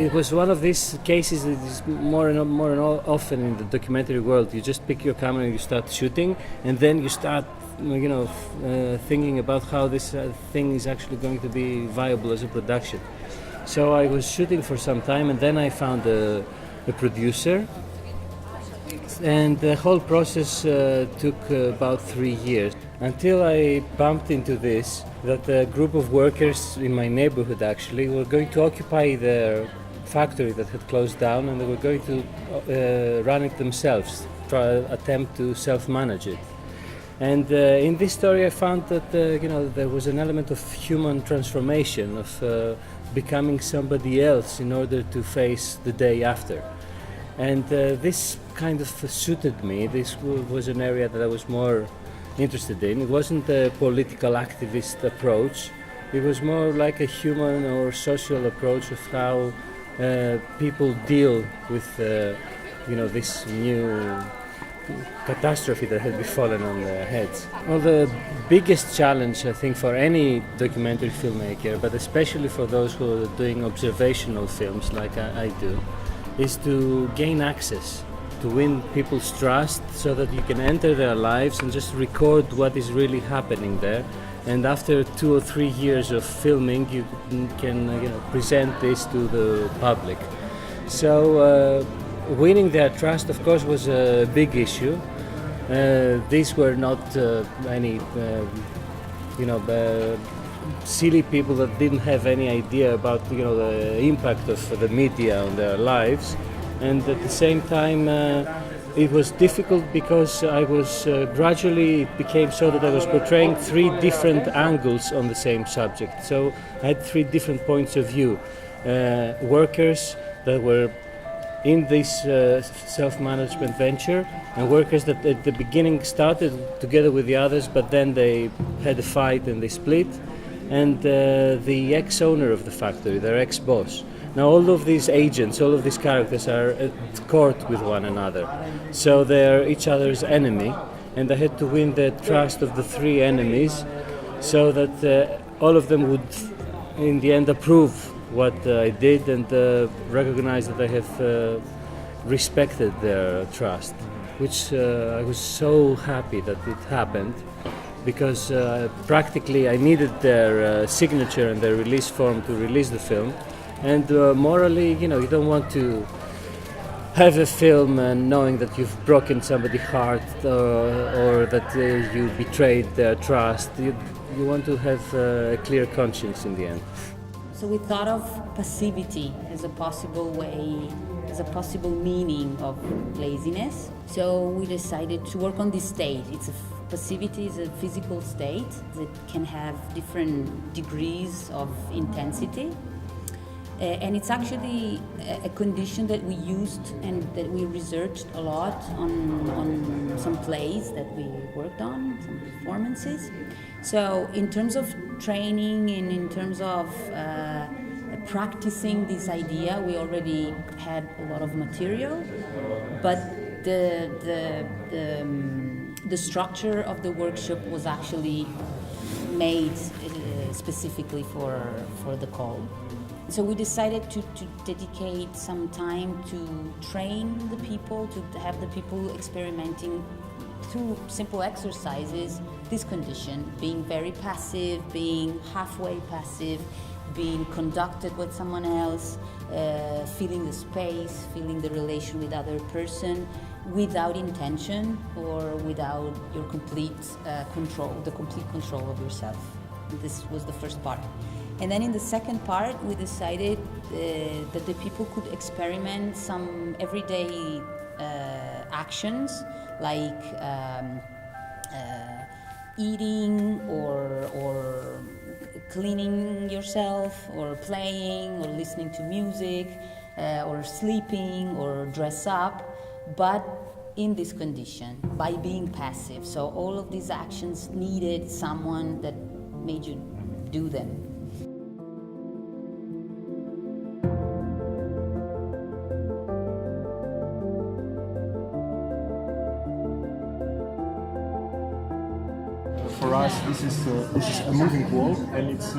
it was one of these cases that is more and often in the documentary world. You just pick your camera and you start shooting, and then you start, thinking about how this thing is actually going to be viable as a production. So I was shooting for some time, and then I found a producer, and the whole process took about 3 years until I bumped into this, that a group of workers in my neighborhood actually were going to occupy their factory that had closed down, and they were going to run it themselves, attempt to self-manage it. And in this story I found that there was an element of human transformation, of becoming somebody else in order to face the day after. And this kind of suited me. This was an area that I was more interested in. It wasn't a political activist approach. It was more like a human or social approach of how people deal with this new catastrophe that had befallen on their heads. Well, the biggest challenge, I think, for any documentary filmmaker, but especially for those who are doing observational films like I do, is to gain access, to win people's trust so that you can enter their lives and just record what is really happening there. And after 2 or 3 years of filming, you can present this to the public. So winning their trust, of course, was a big issue. These were not any silly people that didn't have any idea about the impact of the media on their lives, and at the same time it was difficult because I was gradually, it became so that I was portraying 3 different angles on the same subject. So I had 3 different points of view. Workers that were in this self-management venture, and workers that at the beginning started together with the others, but then they had a fight and they split, and the ex-owner of the factory, their ex-boss. Now all of these agents, all of these characters are at court with one another, so they're each other's enemy, and I had to win the trust of the 3 enemies so that all of them would in the end approve what I did and recognize that I have respected their trust, which I was so happy that it happened, because practically I needed their signature and their release form to release the film. And morally, you don't want to have a film knowing that you've broken somebody's heart or that you betrayed their trust. You want to have a clear conscience in the end. So we thought of passivity as a possible way, as a possible meaning of laziness. So we decided to work on this state. Passivity is a physical state that can have different degrees of intensity. And it's actually a condition that we used and that we researched a lot on some plays that we worked on, some performances. So in terms of training and in terms of practicing this idea, we already had a lot of material, but the structure of the workshop was actually made specifically for the call. So we decided to dedicate some time to train the people, to have the people experimenting through simple exercises this condition, being very passive, being halfway passive, being conducted with someone else, feeling the space, feeling the relation with other person without intention or without your complete control, the complete control of yourself. This was the first part. And then in the second part, we decided that the people could experiment some everyday actions like eating or cleaning yourself or playing or listening to music or sleeping or dress up, but in this condition, by being passive. So all of these actions needed someone that made you do them. for us, this is a moving wall, and it's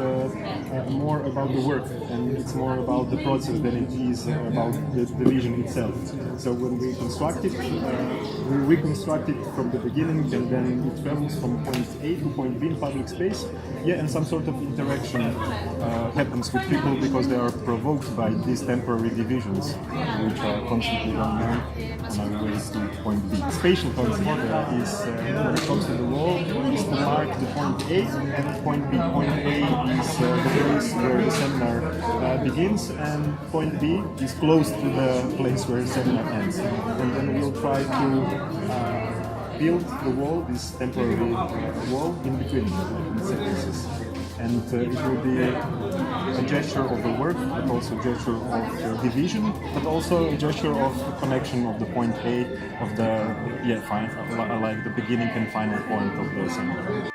more about the work, and it's more about the process than it is about the vision itself. So when we construct it, we reconstruct it from the beginning, and then it travels from point A to point B in public space. Yeah, and some sort of interaction happens with people because they are provoked by these temporary divisions, which are constantly running on our way to point B. Spatial concept is when it comes to the wall, is to mark the point A and point B. Point A is the place where the seminar begins, and point B is close to the place where the seminar ends. And then we'll try to build the wall, this temporary wall, in between the sentences. And it will be a gesture of the work, but also a gesture of division, but also a gesture of connection of the point A, of the, like the beginning and final point of the seminar.